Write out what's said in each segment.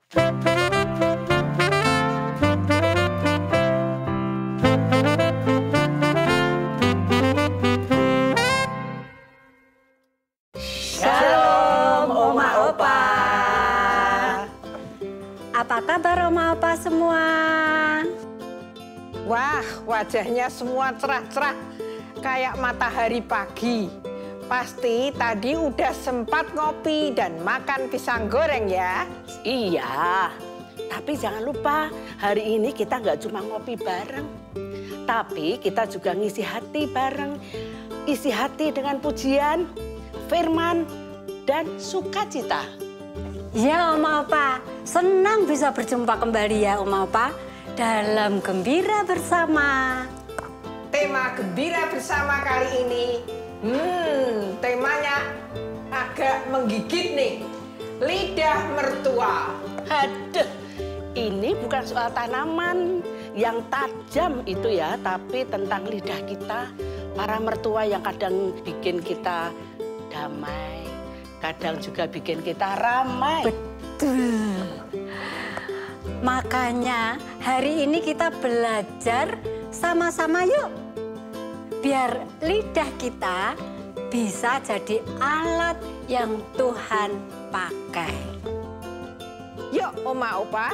Shalom Oma Opa. Apa kabar Oma Opa semua? Wah, wajahnya semua cerah-cerah kayak matahari pagi. Pasti tadi udah sempat ngopi dan makan pisang goreng ya? Iya, tapi jangan lupa hari ini kita nggak cuma ngopi bareng. Tapi kita juga ngisi hati bareng. Isi hati dengan pujian, firman, dan sukacita. Ya Oma Opa, senang bisa berjumpa kembali ya Oma Opa dalam Gembira Bersama. Tema Gembira Bersama kali ini, temanya agak menggigit nih. Lidah mertua. Aduh, ini bukan soal tanaman yang tajam itu ya, tapi tentang lidah kita, para mertua yang kadang bikin kita damai, kadang juga bikin kita ramai. Betul. Makanya hari ini kita belajar sama-sama yuk. Biar lidah kita bisa jadi alat yang Tuhan pakai. Yuk Oma Opa,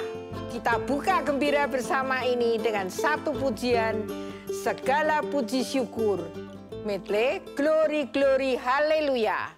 kita buka Gembira Bersama ini dengan satu pujian, segala puji syukur. Medley, glory, glory, haleluya.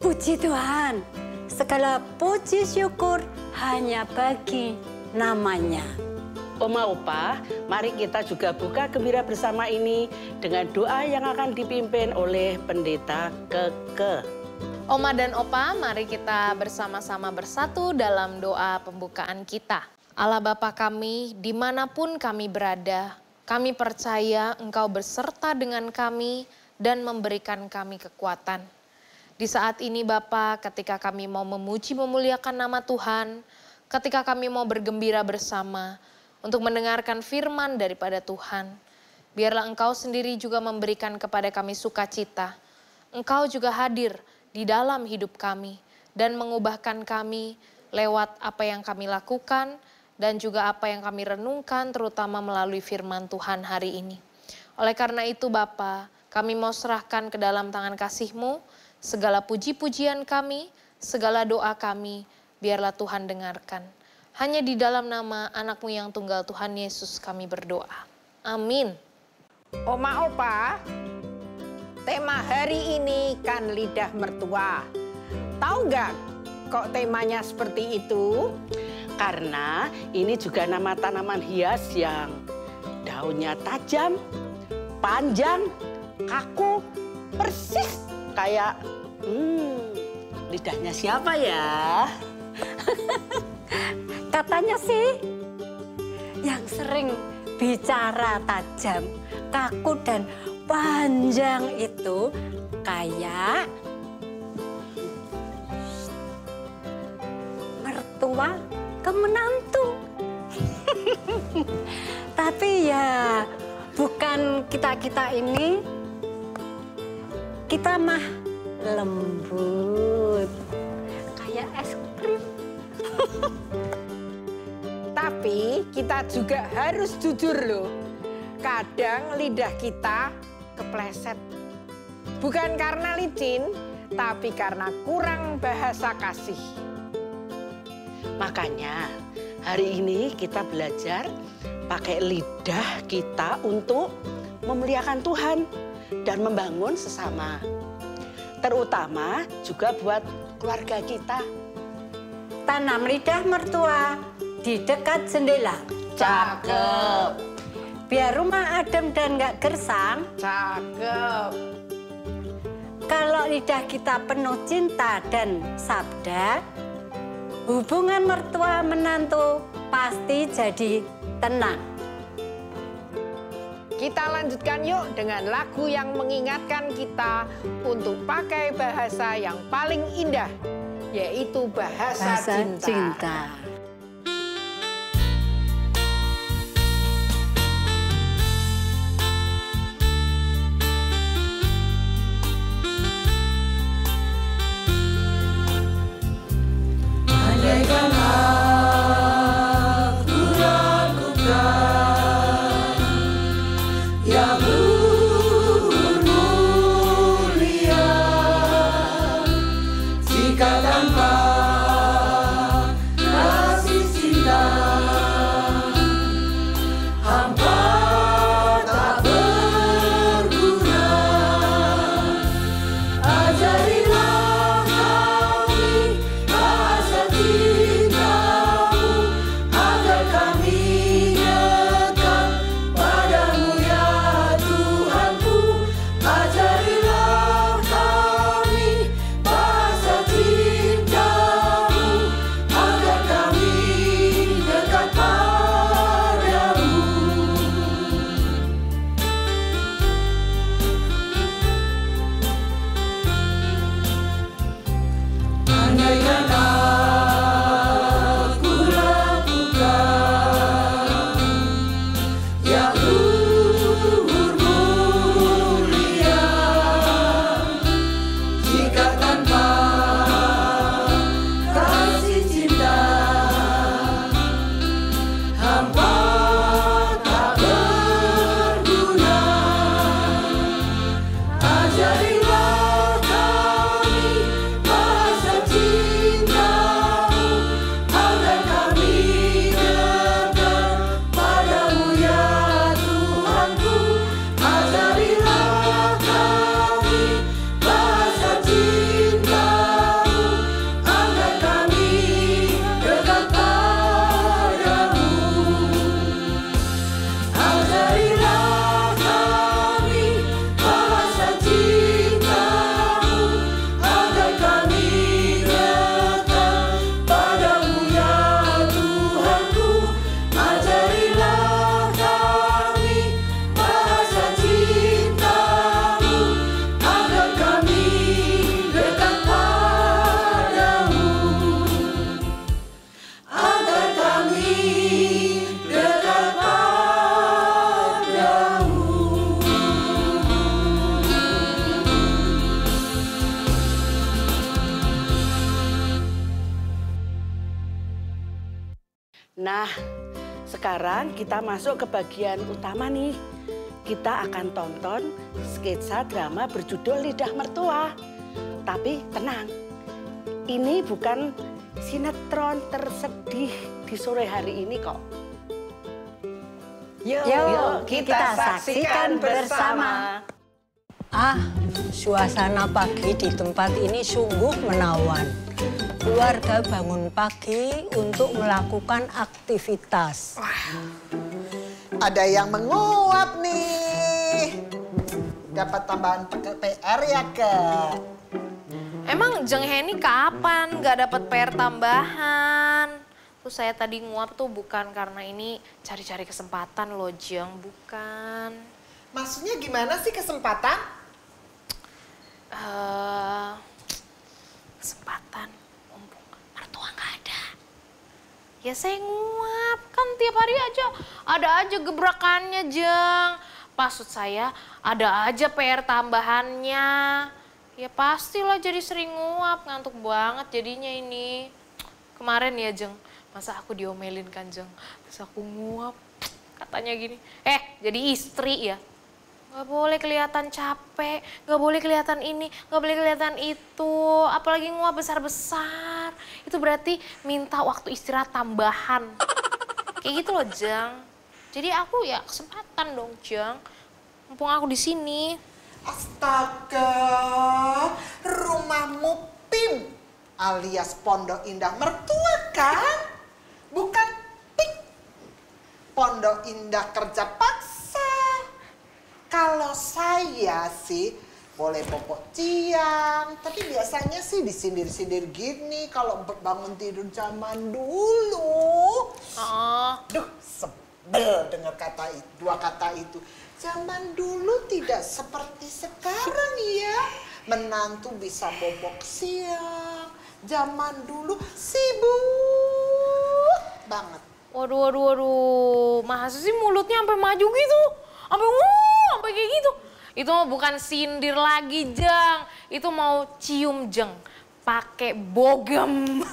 Puji Tuhan, segala puji syukur hanya bagi namanya. Oma Opa, mari kita juga buka Gembira Bersama ini dengan doa yang akan dipimpin oleh Pendeta Keke. Oma dan Opa, mari kita bersama-sama bersatu dalam doa pembukaan kita. Allah Bapa kami, dimanapun kami berada, kami percaya Engkau beserta dengan kami dan memberikan kami kekuatan. Di saat ini Bapa, ketika kami mau memuji memuliakan nama Tuhan, ketika kami mau bergembira bersama untuk mendengarkan firman daripada Tuhan, biarlah Engkau sendiri juga memberikan kepada kami sukacita. Engkau juga hadir di dalam hidup kami dan mengubahkan kami lewat apa yang kami lakukan dan juga apa yang kami renungkan terutama melalui firman Tuhan hari ini. Oleh karena itu Bapa, kami mau serahkan ke dalam tangan kasih-Mu segala puji-pujian kami, segala doa kami, biarlah Tuhan dengarkan. Hanya di dalam nama anak-Mu yang tunggal Tuhan Yesus kami berdoa. Amin. Oma Opa, tema hari ini kan lidah mertua. Tahu nggak kok temanya seperti itu? Karena ini juga nama tanaman hias yang daunnya tajam, panjang, kaku, persis kayak lidahnya siapa ya? Katanya sih yang sering bicara tajam, kaku dan panjang itu kayak mertua ke menantu. Tapi ya bukan kita-kita ini, kita mah lembut kayak es krim. Tapi kita juga harus jujur loh. Kadang lidah kita kepleset. Bukan karena licin, tapi karena kurang bahasa kasih. Makanya hari ini kita belajar pakai lidah kita untuk memuliakan Tuhan dan membangun sesama. Terutama juga buat keluarga kita. Tanam lidah mertua di dekat jendela. Cakep. Biar rumah adem dan nggak gersang. Cakep. Kalau lidah kita penuh cinta dan sabda, hubungan mertua menantu pasti jadi tenang. Kita lanjutkan yuk dengan lagu yang mengingatkan kita untuk pakai bahasa yang paling indah, yaitu bahasa cinta. Jika tanpa Nah, sekarang kita masuk ke bagian utama nih. Kita akan tonton sketsa drama berjudul Lidah Mertua. Tapi tenang, ini bukan sinetron tersedih di sore hari ini kok. Yuk, kita saksikan bersama. Suasana pagi di tempat ini sungguh menawan. Keluarga bangun pagi untuk melakukan aktivitas. Ada yang menguap nih. Dapat tambahan PR ya, Kak? Emang Jeng Heni kapan nggak dapat PR tambahan? Terus saya tadi nguap tuh bukan karena ini cari-cari kesempatan loh, Jeng. Bukan. Maksudnya gimana sih kesempatan? Kesempatan mumpung mertua nggak ada. Ya saya nguap, kan tiap hari ada aja gebrakannya, Jeng. Maksud saya ada aja PR tambahannya. Ya pastilah jadi sering nguap, ngantuk banget jadinya ini. Kemarin ya, Jeng, masa aku diomelin kan, Jeng. Terus aku nguap, katanya gini, jadi istri ya. Gak boleh kelihatan capek, gak boleh kelihatan ini, gak boleh kelihatan itu. Apalagi nguap besar-besar. Itu berarti minta waktu istirahat tambahan. Kayak gitu loh, Jeng. Jadi aku ya kesempatan dong, Jeng. Mumpung aku di sini. Astaga, rumahmu PIM alias Pondok Indah Mertua kan? Bukan PIK, Pondok Indah Kerja Paksa. Kalau saya sih boleh popok ciang, tapi biasanya sih disindir-sindir gini kalau bangun tidur zaman dulu. Duh, sebel dengar dua kata itu. Zaman dulu tidak seperti sekarang ya. Menantu bisa bobok siang. Zaman dulu sibuk banget. Waduh. Masa sih mulutnya sampai maju gitu? Sampai kayak gitu. Itu mah bukan sindir lagi, Jeng. Itu mau cium, Jeng. Pakai bogem.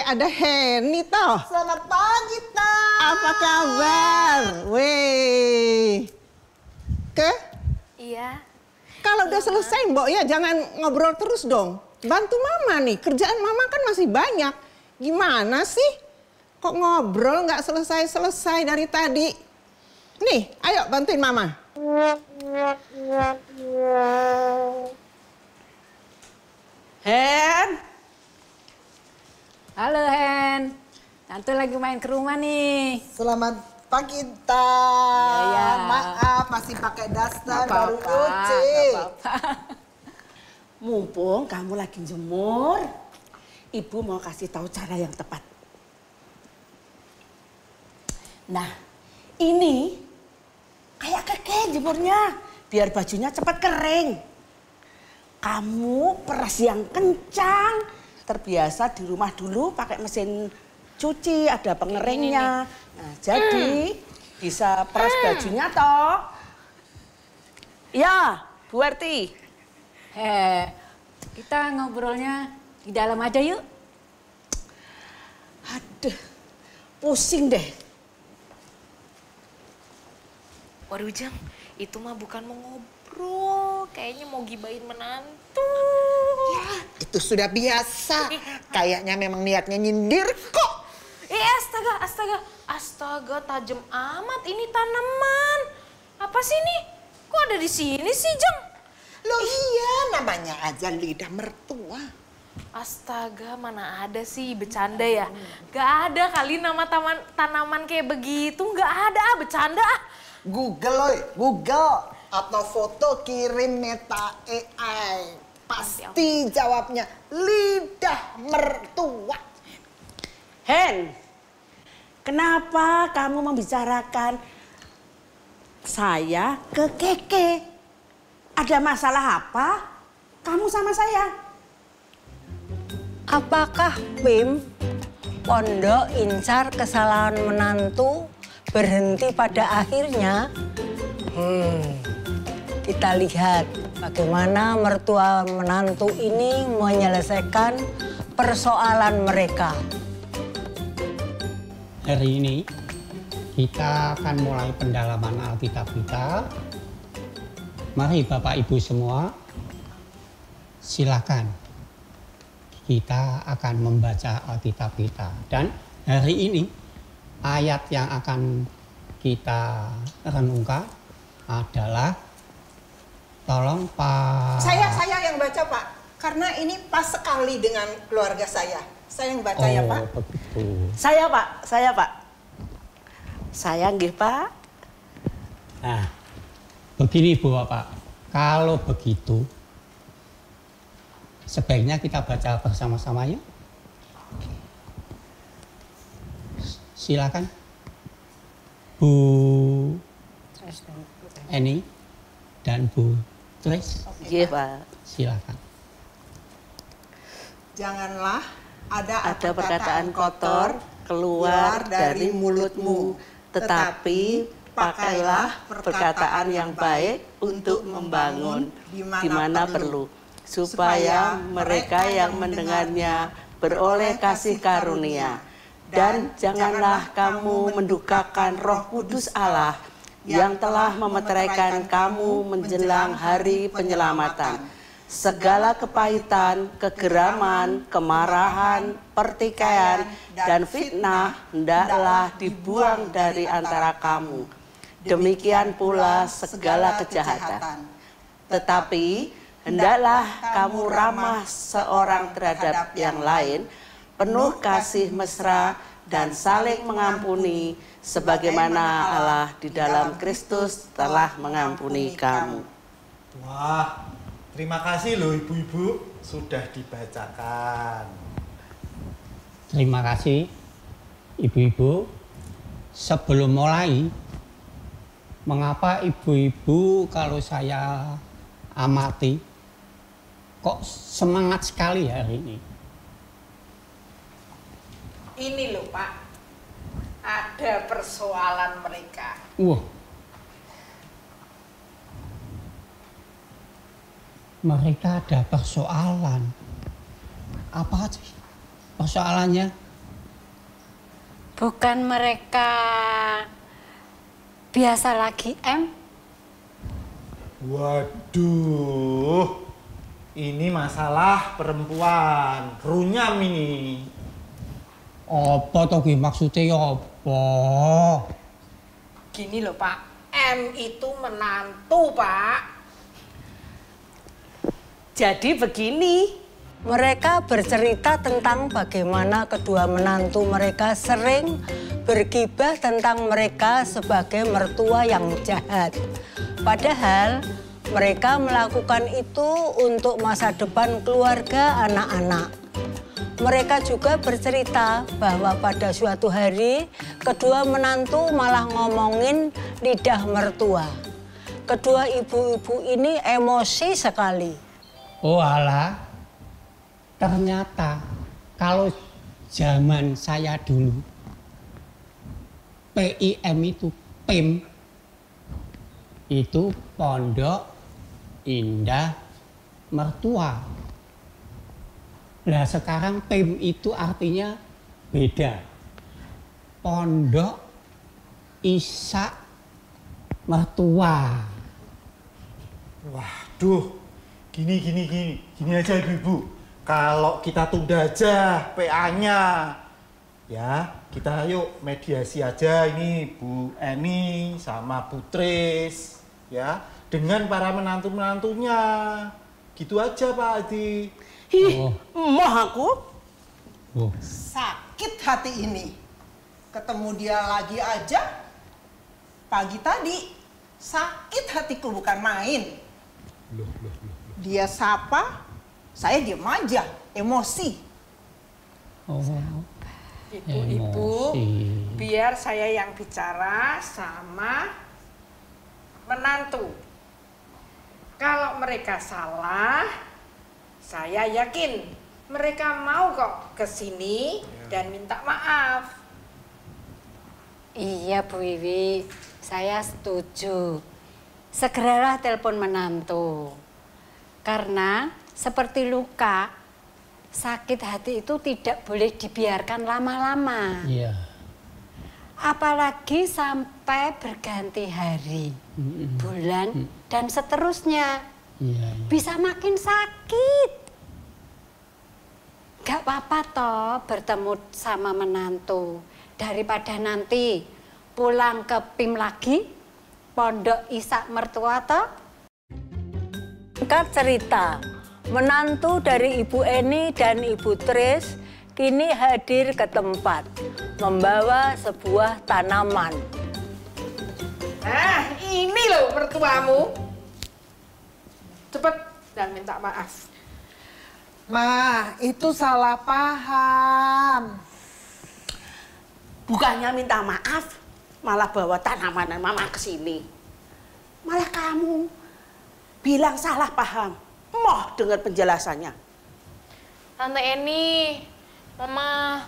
Ada Heni toh. Selamat pagi, Tah. Apa kabar? Weh. Iya. Kalau udah selesai, Mbok ya jangan ngobrol terus dong. Bantu Mama nih, kerjaan Mama kan masih banyak. Gimana sih? Kok ngobrol nggak selesai-selesai dari tadi? Nih, ayo bantuin Mama. Hen. Halo, Hen. Tante lagi main ke rumah nih. Selamat pagi, Tah. Iya. Maaf, masih pakai daster baru Nggak cuci. apa-apa. Mumpung kamu lagi jemur, Ibu mau kasih tahu cara yang tepat. Nah, ini kayak keke jemurnya, biar bajunya cepat kering. Kamu peras yang kencang, terbiasa di rumah dulu pakai mesin cuci, ada pengeringnya. Nah, jadi bisa peras bajunya toh. Ya, Bu Erti. Kita ngobrolnya di dalam aja yuk. Aduh, pusing deh. Waduh, Jeng, itu mah bukan mau ngobrol. Kayaknya mau gibain menantu. Ya, itu sudah biasa. Kayaknya memang niatnya nyindir kok. Astaga, tajam amat ini tanaman. Apa sih ini? Kok ada di sini sih, Jeng? Loh iya, namanya aja lidah mertua. Astaga, mana ada sih, bercanda ya? Gak ada kali nama tanaman kayak begitu, gak ada, bercanda. Google atau foto kirim Meta AI. Pasti jawabnya lidah mertua. Hen, kenapa kamu membicarakan saya ke Keke? Ada masalah apa kamu sama saya? Apakah PIM, Pondok Incar Kesalahan Menantu, berhenti pada akhirnya? Kita lihat bagaimana mertua menantu ini menyelesaikan persoalan mereka. Hari ini kita akan mulai pendalaman Alkitab kita. Mari Bapak Ibu semua, silakan. Kita akan membaca Alkitab kita. Dan hari ini ayat yang akan kita renungkan adalah, tolong Pak. Saya yang baca Pak, karena ini pas sekali dengan keluarga saya. Saya yang baca ya Pak. Begitu. Saya Pak. Saya nggih Pak. Nah, begini Bu Bapak, kalau begitu sebaiknya kita baca bersama-sama yuk. Silakan Bu Eni dan Bu Tris. Nggih Pak. Silakan. Janganlah ada Perkataan kotor keluar dari mulutmu, tetapi pakailah perkataan yang baik untuk membangun di mana perlu, supaya mereka yang mendengarnya beroleh kasih karunia. Dan janganlah kamu mendukakan Roh Kudus Allah yang telah memeteraikan kamu menjelang hari penyelamatan. Segala kepahitan, kegeraman, kemarahan, pertikaian, dan fitnah hendaklah dibuang dari antara kamu. Demikian pula segala kejahatan. Tetapi hendaklah kamu ramah seorang terhadap yang lain, penuh kasih mesra dan saling mengampuni, sebagaimana Allah di dalam Kristus telah mengampuni kamu. Wah, terima kasih loh ibu-ibu, sudah dibacakan. Terima kasih ibu-ibu. Sebelum mulai, mengapa ibu-ibu kalau saya amati kok semangat sekali hari ini? Ini loh Pak, ada persoalan mereka. Mereka ada persoalan. Apa sih persoalannya? Bukan mereka biasa lagi, Waduh, ini masalah perempuan, runyam ini. Apa toh maksudnya apa? Gini loh Pak, M itu menantu Pak. Jadi begini, Mereka bercerita tentang bagaimana kedua menantu mereka sering bergibah tentang mereka sebagai mertua yang jahat. Padahal mereka melakukan itu untuk masa depan keluarga anak-anak. Mereka juga bercerita bahwa pada suatu hari kedua menantu malah ngomongin lidah mertua. Kedua ibu-ibu ini emosi sekali. Oh alah. Ternyata kalau zaman saya dulu PIM itu PIM itu Pondok Indah Mertua. Nah sekarang PIM itu artinya beda. Pondok Ishak Mertua. Waduh, gini aja ibu-ibu. Kalau kita tunda aja PA-nya, ya kita yuk mediasi aja ini Bu Eni sama Bu Tris, ya dengan para menantu-menantunya, gitu aja Pak Adi. Moh aku. Sakit hati ini. Ketemu dia lagi aja pagi tadi. Sakit hatiku bukan main. Dia sapa, saya diam aja, emosi. Ibu-ibu, biar saya yang bicara sama menantu. Kalau mereka salah, saya yakin mereka mau kok kesini dan minta maaf. Iya Bu Wiwi, saya setuju. Segeralah telepon menantu. Karena seperti luka sakit hati itu tidak boleh dibiarkan lama-lama. Iya. Apalagi sampai berganti hari, bulan, dan seterusnya. Iya. Bisa makin sakit. Gak apa-apa toh bertemu sama menantu. Daripada nanti pulang ke PIM lagi, Pondok Ishak Mertua toh. Singkat cerita, menantu dari Ibu Eni dan Ibu Tris kini hadir ke tempat, membawa sebuah tanaman. Nah, ini loh mertuamu. Cepet dan minta maaf. Ma, itu salah paham. Bukannya minta maaf, malah bawa tanaman mama ke sini. Malah kamu bilang salah paham. Moh dengar penjelasannya. Tante Eni, Mama,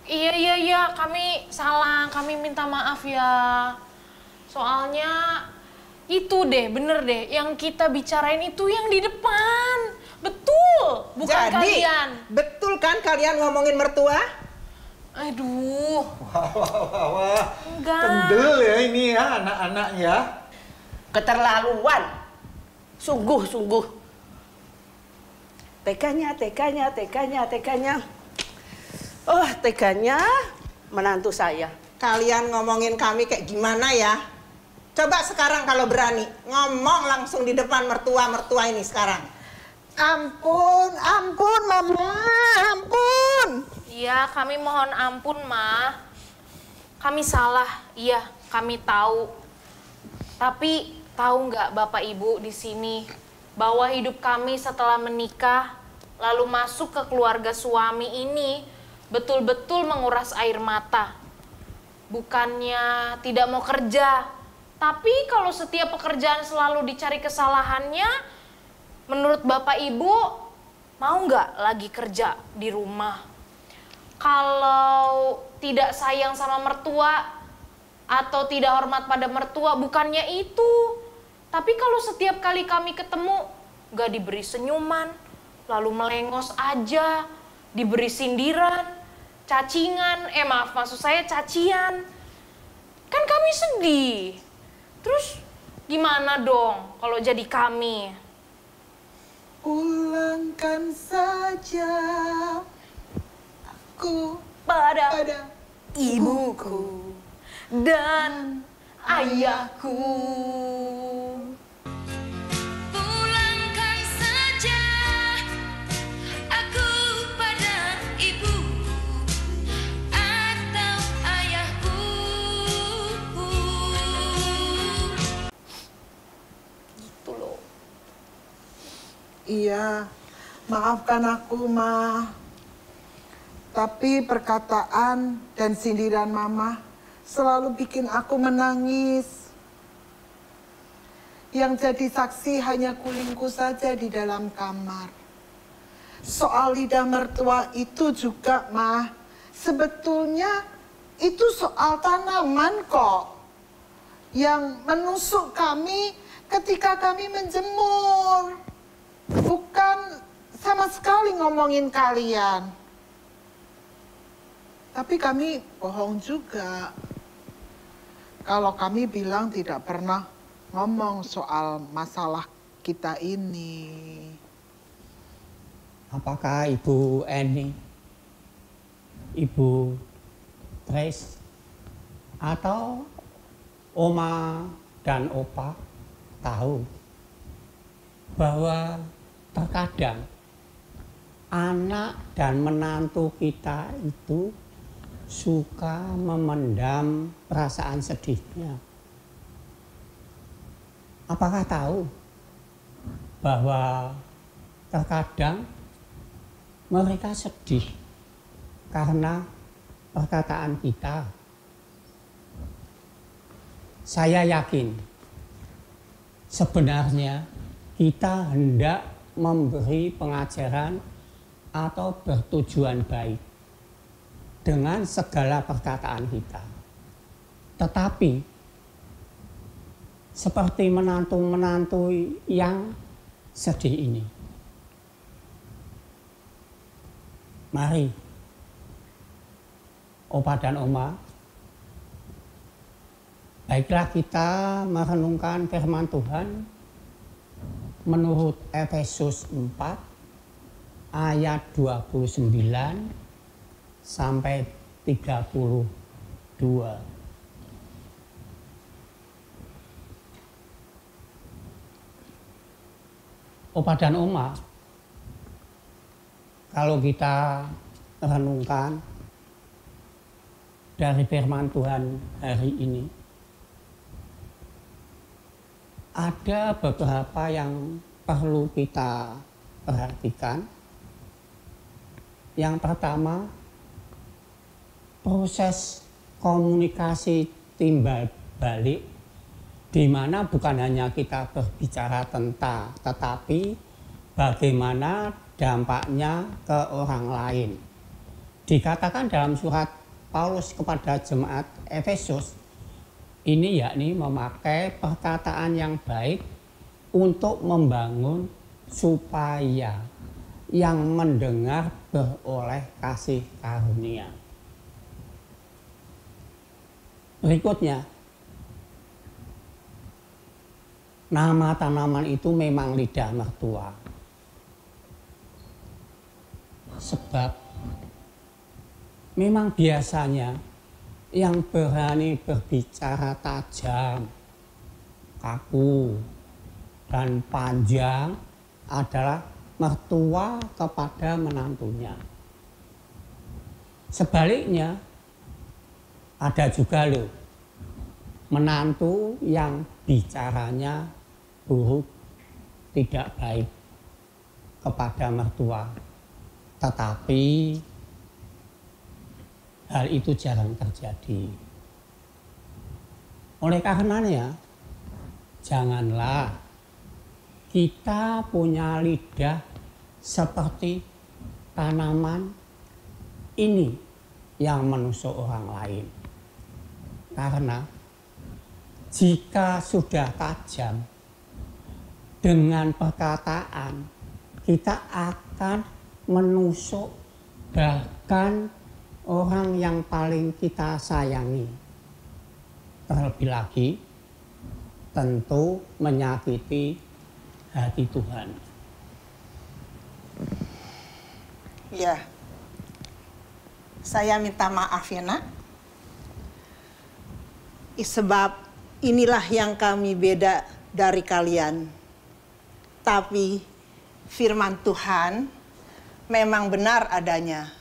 iya, kami salah, kami minta maaf ya. Soalnya itu deh, bener deh, yang kita bicarain itu yang di depan. Betul, bukan Jadi, kalian. betul kan kalian ngomongin mertua? Aduh. Wah. Enggak. Kendel ya ini ya anak-anak ya. Keterlaluan. Sungguh. Teganya. Oh, teganya menantu saya. Kalian ngomongin kami kayak gimana ya? Coba sekarang kalau berani, ngomong langsung di depan mertua-mertua ini sekarang. Ampun, Mama, ampun. Iya, kami mohon ampun, Ma. Kami salah, iya, kami tahu. Tapi tahu nggak Bapak Ibu di sini bahwa hidup kami setelah menikah lalu masuk ke keluarga suami ini betul-betul menguras air mata. Bukannya tidak mau kerja, tapi kalau setiap pekerjaan selalu dicari kesalahannya, menurut Bapak Ibu mau nggak lagi kerja di rumah? Kalau tidak sayang sama mertua atau tidak hormat pada mertua, bukannya itu. Tapi kalau setiap kali kami ketemu, gak diberi senyuman, lalu melengos aja, diberi sindiran, cacingan, maksud saya cacian. Kan kami sedih. Terus gimana dong kalau jadi kami? Pulangkan saja aku Pada ibuku dan ayahku. Pulangkan saja aku pada ibuku atau ayahku. Gitu loh. Iya, maafkan aku, Ma. Tapi perkataan dan sindiran Mama selalu bikin aku menangis. Yang jadi saksi hanya kulingku saja di dalam kamar. Soal lidah mertua itu juga, Ma. Sebetulnya itu soal tanaman kok. Yang menusuk kami ketika kami menjemur. Bukan sama sekali ngomongin kalian. Tapi kami bohong juga. Kalau kami bilang tidak pernah ngomong soal masalah kita ini. Apakah Ibu Eni, Ibu Tris, atau Oma dan Opa tahu bahwa terkadang anak dan menantu kita itu suka memendam perasaan sedihnya. Apakah tahu bahwa terkadang mereka sedih karena perkataan kita? Saya yakin sebenarnya kita hendak memberi pengajaran atau bertujuan baik dengan segala perkataan kita. Tetapi seperti menantu-menantu yang sedih ini, Mari, Opa dan Oma, baiklah kita merenungkan firman Tuhan menurut Efesus 4 ayat 29 sampai 32. Opa dan Oma, kalau kita renungkan dari firman Tuhan hari ini, ada beberapa yang perlu kita perhatikan. Yang pertama, proses komunikasi timbal balik, di mana bukan hanya kita berbicara tentang, tetapi bagaimana dampaknya ke orang lain. Dikatakan dalam surat Paulus kepada jemaat Efesus, ini yakni memakai perkataan yang baik untuk membangun supaya yang mendengar beroleh kasih karunia. Berikutnya, nama tanaman itu memang lidah mertua. Sebab memang biasanya yang berani berbicara tajam, kaku, dan panjang adalah mertua kepada menantunya. Sebaliknya, ada juga loh menantu yang bicaranya buruk, tidak baik kepada mertua. Tetapi hal itu jarang terjadi. Oleh karenanya, janganlah kita punya lidah seperti tanaman ini yang menusuk orang lain. Karena jika sudah tajam dengan perkataan, kita akan menusuk bahkan orang yang paling kita sayangi. Terlebih lagi, tentu menyakiti hati Tuhan. Ya, saya minta maaf ya nak. Sebab inilah yang kami beda dari kalian. Tapi firman Tuhan memang benar adanya.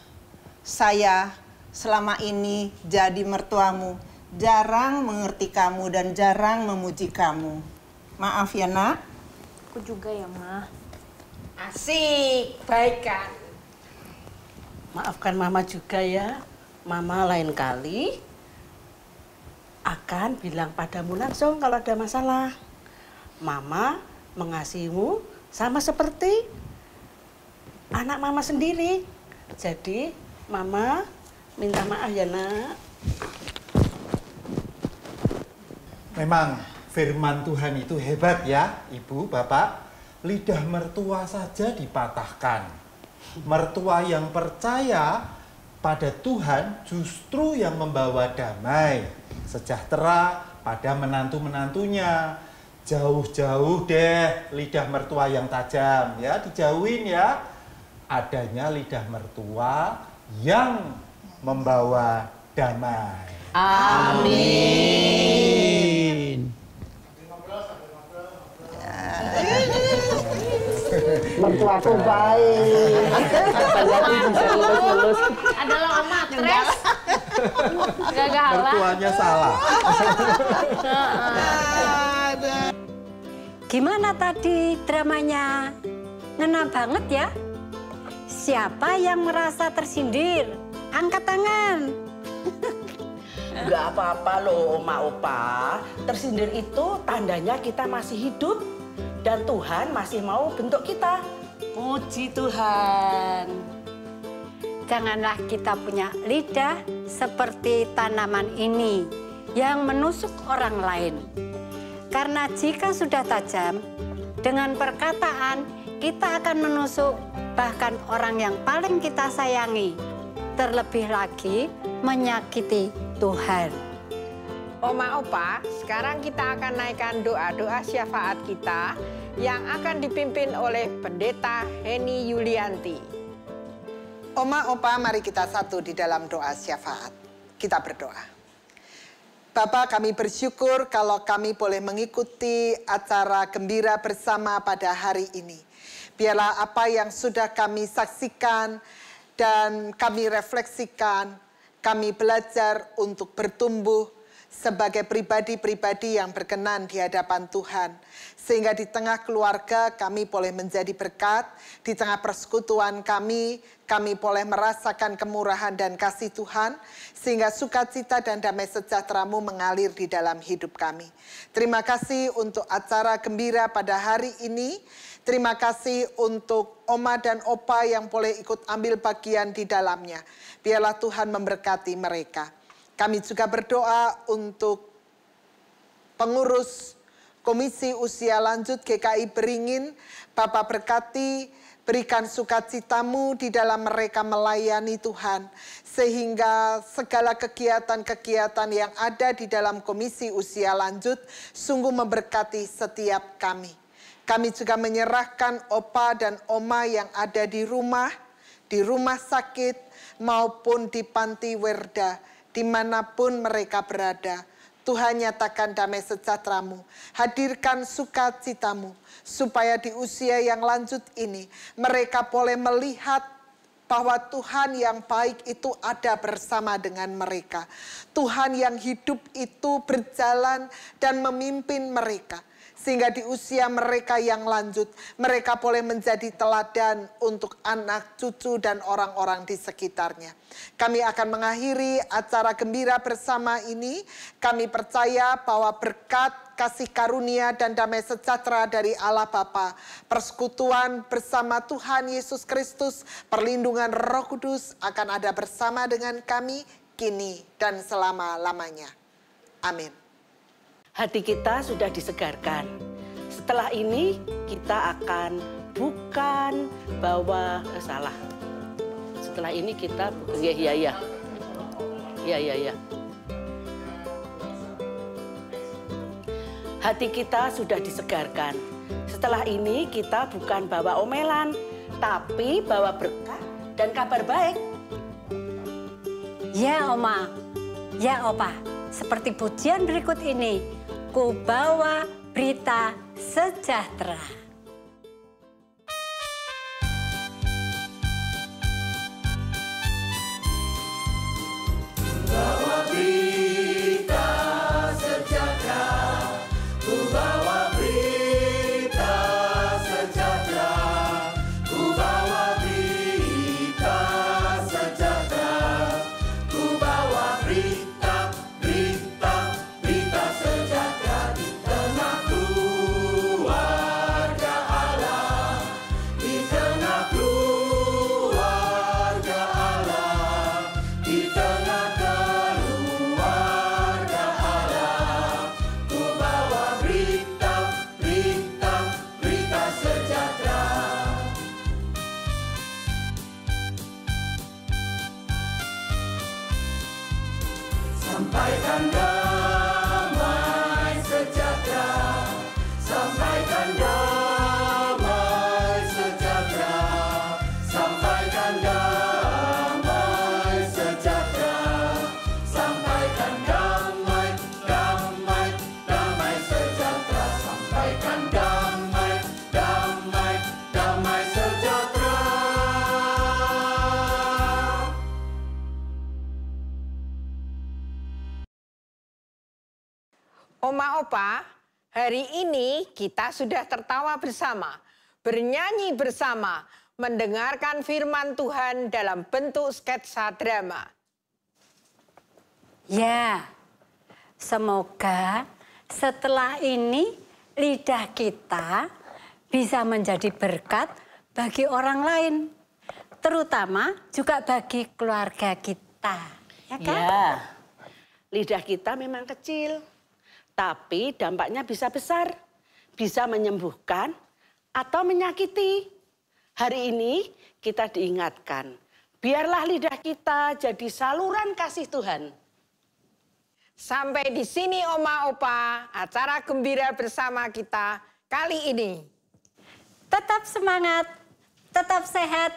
Saya selama ini jadi mertuamu, jarang mengerti kamu dan jarang memuji kamu. Maaf ya nak. Aku juga ya, Ma. Asik, baik kan? Maafkan Mama juga ya. Mama lain kali akan bilang padamu langsung kalau ada masalah. Mama mengasihimu sama seperti anak Mama sendiri. Jadi Mama minta maaf ya nak. Memang firman Tuhan itu hebat ya, Ibu, Bapak. Lidah mertua saja dipatahkan. Mertua yang percaya pada Tuhan justru yang membawa damai, sejahtera pada menantu-menantunya. Jauh-jauh deh lidah mertua yang tajam ya, dijauhin ya. Adanya lidah mertua yang membawa damai. Amin. Mertuaku baik. Adalah Oma Tres. Gak galah. Mertuanya salah. Gimana tadi dramanya? Ngena banget ya? Siapa yang merasa tersindir? Angkat tangan. Enggak apa-apa loh Oma Opa. Tersindir itu tandanya kita masih hidup dan Tuhan masih mau bentuk kita. Puji Tuhan. Janganlah kita punya lidah seperti tanaman ini yang menusuk orang lain. Karena jika sudah tajam, dengan perkataan kita akan menusuk bahkan orang yang paling kita sayangi, terlebih lagi menyakiti Tuhan. Oma Opa, sekarang kita akan naikkan doa-doa syafaat kita yang akan dipimpin oleh Pendeta Heni Yulianti. Oma Opa, mari kita satu di dalam doa syafaat. Kita berdoa. Bapa, kami bersyukur kalau kami boleh mengikuti acara gembira bersama pada hari ini. Biarlah apa yang sudah kami saksikan dan kami refleksikan, kami belajar untuk bertumbuh sebagai pribadi-pribadi yang berkenan di hadapan Tuhan. Sehingga di tengah keluarga kami boleh menjadi berkat, di tengah persekutuan kami boleh merasakan kemurahan dan kasih Tuhan, sehingga sukacita dan damai sejahtera-Mu mengalir di dalam hidup kami. Terima kasih untuk acara gembira pada hari ini. Terima kasih untuk Oma dan Opa yang boleh ikut ambil bagian di dalamnya. Biarlah Tuhan memberkati mereka. Kami juga berdoa untuk pengurus Komisi Usia Lanjut GKI Beringin. Bapa berkati, berikan sukacita-Mu di dalam mereka melayani Tuhan. Sehingga segala kegiatan-kegiatan yang ada di dalam Komisi Usia Lanjut sungguh memberkati setiap kami. Kami juga menyerahkan Opa dan Oma yang ada di rumah sakit, maupun di panti werda, dimanapun mereka berada. Tuhan nyatakan damai sejahtera-Mu, hadirkan sukacita-Mu, supaya di usia yang lanjut ini mereka boleh melihat bahwa Tuhan yang baik itu ada bersama dengan mereka. Tuhan yang hidup itu berjalan dan memimpin mereka. Sehingga di usia mereka yang lanjut, mereka boleh menjadi teladan untuk anak, cucu, dan orang-orang di sekitarnya. Kami akan mengakhiri acara gembira bersama ini. Kami percaya bahwa berkat, kasih karunia, dan damai sejahtera dari Allah Bapa, persekutuan bersama Tuhan Yesus Kristus, perlindungan Roh Kudus akan ada bersama dengan kami, kini dan selama-lamanya. Amin. Hati kita sudah disegarkan. Setelah ini kita akan bukan bawa salah. Setelah ini kita ya. Hati kita sudah disegarkan. Setelah ini kita bukan bawa omelan, tapi bawa berkat dan kabar baik. Ya Oma, ya Opa, seperti pujian berikut ini. Ku bawa berita sejahtera. Bawa berita sejahtera, ku bawa berita sejahtera, ku bawa berita sejahtera, ku bawa berita sejahtera di tengah keluarga Allah, di tengah keluarga Allah, di tengah keluarga Allah, ku bawa berita sejahtera. Sampaikan damai sejahtera, sampaikan damai sejahtera, sampaikan damai sejahtera, sampaikan damai sejahtera, sampaikan damai sejahtera. Oma Opa, hari ini kita sudah tertawa bersama, bernyanyi bersama, mendengarkan firman Tuhan dalam bentuk sketsa drama. Ya, semoga setelah ini lidah kita bisa menjadi berkat bagi orang lain, terutama juga bagi keluarga kita. Ya kan? Ya, lidah kita memang kecil, tapi dampaknya bisa besar, bisa menyembuhkan atau menyakiti. Hari ini kita diingatkan, biarlah lidah kita jadi saluran kasih Tuhan. Sampai di sini Oma Opa, acara gembira bersama kita kali ini. Tetap semangat, tetap sehat,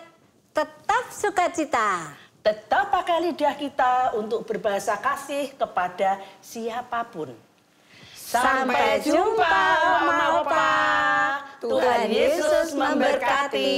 tetap sukacita. Tetap pakai lidah kita untuk berbahasa kasih kepada siapapun. Sampai jumpa Oma Opa. Tuhan Yesus memberkati.